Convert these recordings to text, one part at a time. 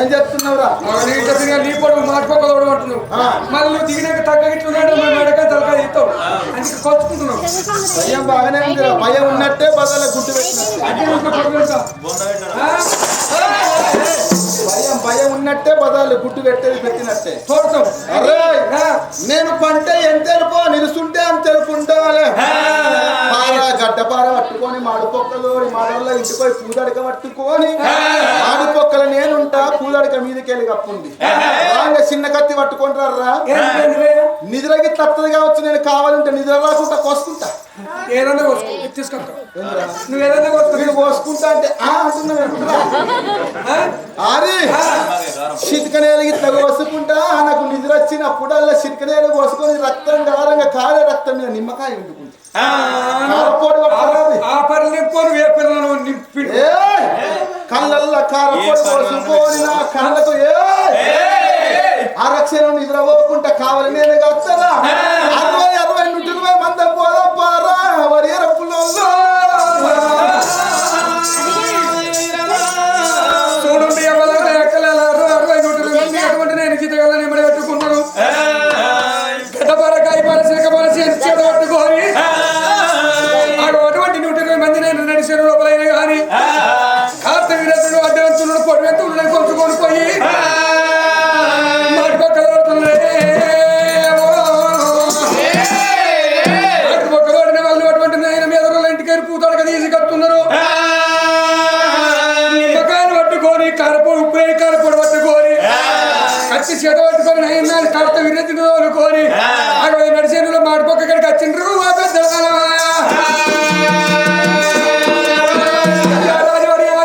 ఏం చెప్తున్నావురా? నీ పొడుగు మాట్లాడుకోవడం అంటున్నావు. మళ్ళీ నువ్వు దిగినాక తగ్గట్టున్నాడు మెడక తలకాయ తీస్తావు. అందుకే కొట్టుకుంటున్నావు. భయం బాగానే ఉంది. భయం ఉన్నట్టే బదల గుర్తు భయం ఉన్నట్టే బదాలు గుట్టు పెట్టేది పెట్టినట్టే చూడతాం. అరే నేను పంటే ఎంత తెలుపో నిలుస్తుంటే అంత తెలుపుంటాలే. గడ్డపార పట్టుకొని మాడిపొక్కలు మాడల్లో ఇంటిపోయి పూదడక పట్టుకొని మాడిపొక్కల నేనుంటా పూదడక మీదకి వెళ్ళి కప్పుంది. చిన్న కత్తి పట్టుకొని రా నిద్రకి తప్పదు కావచ్చు. నేను కావాలంటే నిద్ర రాకుండా కోసుకుంటా. ఏదన్నా తీసుకుంటా నువ్వు ఏదన్నా కోసుకుంటా అంటే అరే చిటికనేలు ఇట్లా కోసుకుంటా. నాకు నిద్ర వచ్చినప్పుడల్లా చిటికనేలు కోసుకొని రక్తం గారంగా కాలే రక్తం మీద నిమ్మకాయ వండుకుంటా. కళ్ళల్లో కారపొడి పోసుకొని నా కళ్ళకు ఆరక్షణ నిద్ర పోకుండా కావాలి. నేను వస్తారా 60 120 మంది పోదాం పారా వరి రప్పులో చూడండి. అటువంటి నేను చితగలని మడి పెట్టుకున్నాను. గడ్డపారకాయ పరసిక పరసి చేత పట్టుకొని అటువంటి 120 మంది నేను నడిచిన లోపలైన కానీ కార్తవీరతుడు అడ్డవంతుడు పొడివెత్తుడు కొలుచుకొని పోయి చేత పట్టుకొని నైన్నాళ్ళు కర్త విరతిని తోలుకొని అక్కడ నడిచేనులో మాడిపోక ఇక్కడికి వచ్చిండ్రు.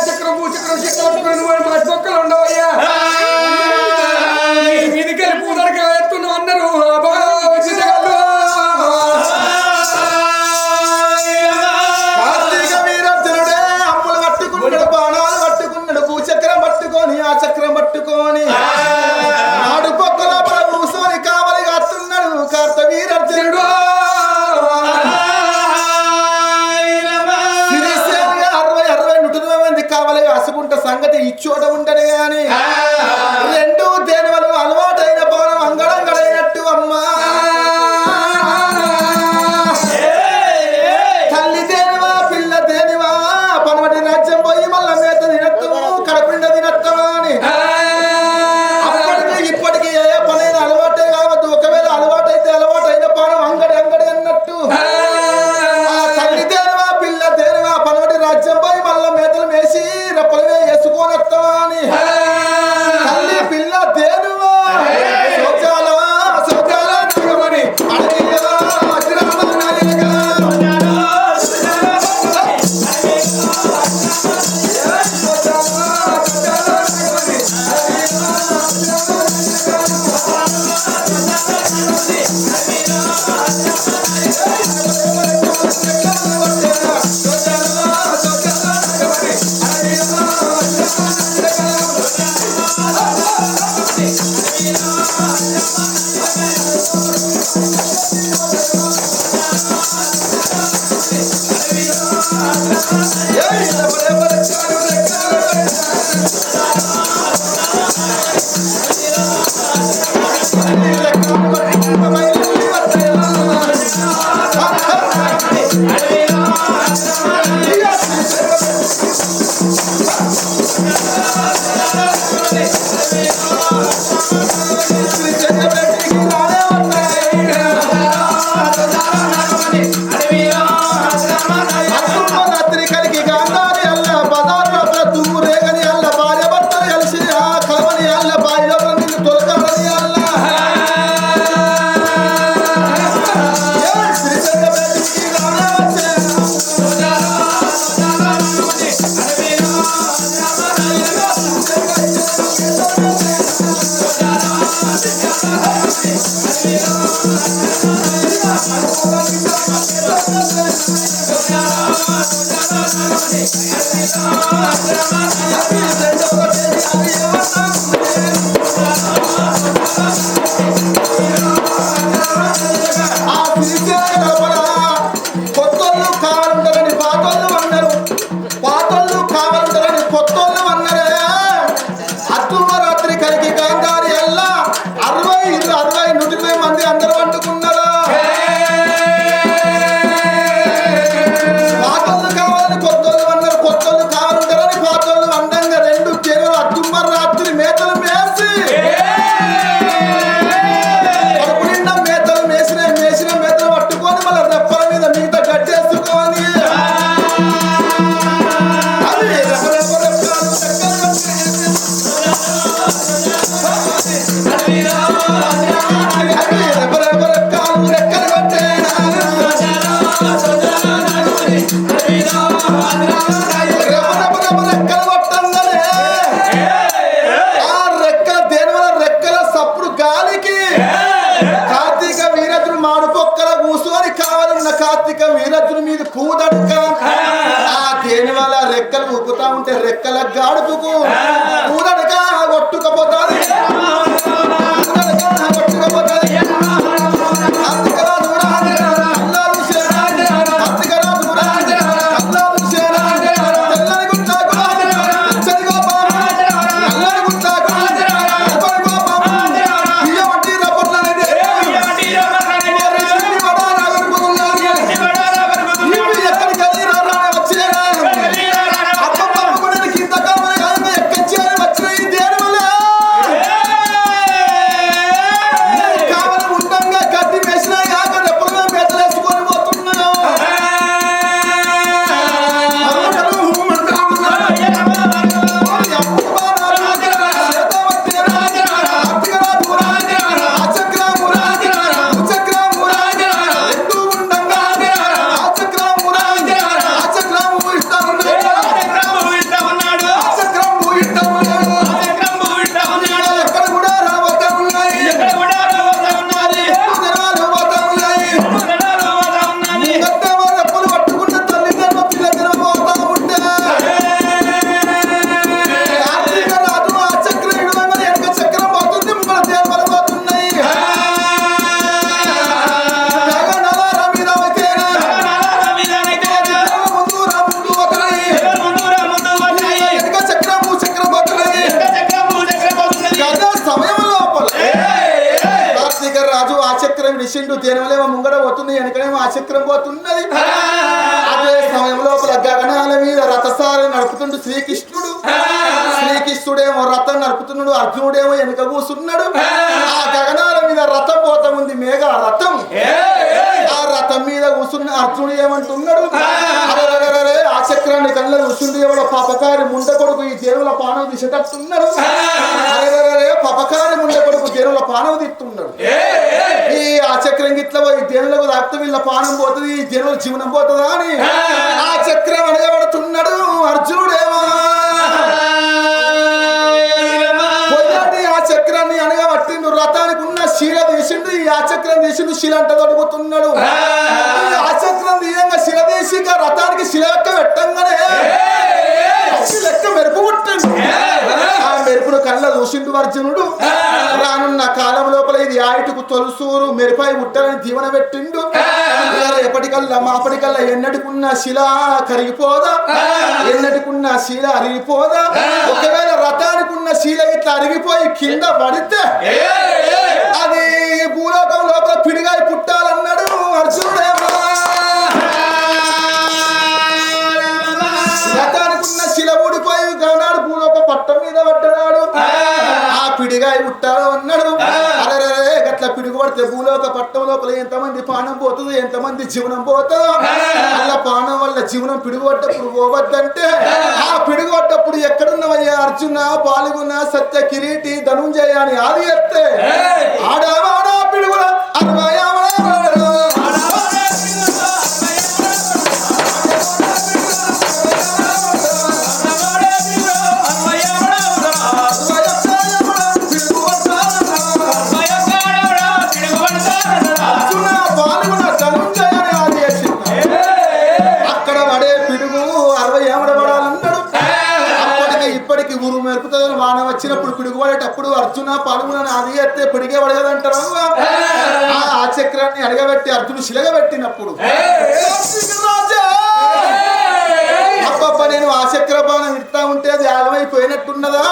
చక్రం భూచక్రం చక్రం మాడిపోక్కలు ఉండవయ్యా మీదికెళ్ళి పూదరికి ఎత్తున్నావు అన్నారు. కార్తీక వీరర్జునుడే అమ్ములు పట్టుకున్నాడు, బాణాలు పట్టుకున్నాడు, భూచక్రం పట్టుకొని ఆ చక్రం పట్టుకొని కార్తవీరర్జునుడు 60 మంది కావాలి. అసుకుంట సంగతి ఇచ్చోట ఉండడు గాని రెండు దేనివలు అలవాటైన పవనం అంగడంగడైనట్టు అమ్మా. తల్లి దేనివా పిల్ల దేనివా పనమటి రాజ్యం పోయి మళ్ళా మేత తినత్తము కడపిండ తినత్తమా అని అప్పటికి ఇప్పటికి ఏ పనైన అలవాటే కావద్దు. ఒకవేళ అలవాటైతే అలవాటైన పానం అంగడి అంగడి అన్నట్టు ఆ తల్లి దేనివా పిల్ల దేనివా పనమటి రాజ్యం పోయి మళ్ళా మేతలు వేసి రప్పలవే వేసుకోనత్తమా అని తల్లి పిల్ల దేనివా శౌచాలా శౌచాలా నగమని అడగియలా అగ్రామ నాయగా పాతోళ్ళు కావాలంటారని కొత్తోళ్ళు అన్నారే అత్తుమర రెక్కల గాడుపుకు ఊరడక కొట్టుకపోతాది విషిండు దేనివలేమో ముంగడ పోతుంది వెనకనేమో ఆచక్రం పోతున్నది అదే సమయం లోపల గగనాల మీద రథసారి నడుపుతుండు శ్రీకృష్ణుడేమో రథం నడుపుతున్నాడు అర్జునుడేమో వెనుక కూసున్నాడు ఆ గగనాల మీద రథం పోతా ఉంది మేఘ రథం ఆ రథం మీద కూసున్న అర్జునుడు ఏమంటున్నాడు ఆ చక్రాన్ని కళ్ళ కూర్చుండు ఎవడో పాపకారి ముండ కొడుకు ఈ దేవుల పానం దిశటట్టున్నాడు పాపకారి ముండ కొడుకు దేవుల పానం తిట్టున్నాడు ఈ ఆ చక్రం గిట్ల ఈ దేవులకు తాకితే వీళ్ళ పానం పోతుంది ఈ దేవుల జీవనం పోతుందా అని ఆ చక్రం అడగబడుతున్నాడు అర్జునుడేమో ఆ చక్రాన్ని అనగబట్టిండు రథానికి ఉన్న శీల తీసిండు ఈ ఆ చక్రం తీసిండు శిల అంట తొడుగుతున్నాడు ఆ చక్రం తీయంగా శిల తీసి రథానికి శిల లెక్క పెట్టంగానే లెక్క మెరుపు పుట్టిండు ఆ మెరుపును కళ్ళ చూసిండు అర్జునుడు రానున్న కాలం లోపల ఇది ఆయుటుకు తొలుసూరు మెరుపాయి పుట్టాలని దీవెన పెట్టిండు ఎప్పటికల్లా మాపటికల్లా ఎన్నటికున్న శిల కరిగిపోదా ఎన్నటికున్న శీల అరిగిపోదా ఒకవేళ రథానికి ఉన్న శీల ఇట్లా అరిగిపోయి కింద పడితే అది భూలోకం లోపల పిడిగాయి పుట్టాలన్నాడు అర్జునుడేమో రథానికి ఉన్న శిల ఊడిపోయి గనాడు భూలోక పట్టం మీద పడ్డాడు ఆ పిడిగాయి పుట్టాడు అన్నాడు అరే గట్ల పిడుగు పడితే భూలోక పట్టం లోపల ఎంతమంది పానం పోతుందో ఎంతమంది జీవనం పోతుందో అలా పానం వల్ల జీవనం పిడుగుపడ్డప్పుడు పోవద్దంటే ఆ పిడుగుపడ్డప్పుడు ఎక్కడున్నవయ్యా అర్జున పాల్గొన్న సత్య కిరీటి ధనుంజయ అని ఆది ఎత్తే ఆడవాడా పిడుగుల వాన వచ్చినప్పుడు పిడుగుపడేటప్పుడు అర్జున పాల్గొనని అది ఎత్తే పిడిగే పడగదంటారు ఆ చక్రాన్ని అడగబెట్టి అర్జునుడు శిలగబెట్టినప్పుడు అబ్బబ్బ నేను ఆ చక్ర బాణం ఇస్తా ఉంటే అది ఆగమైపోయినట్టున్నదా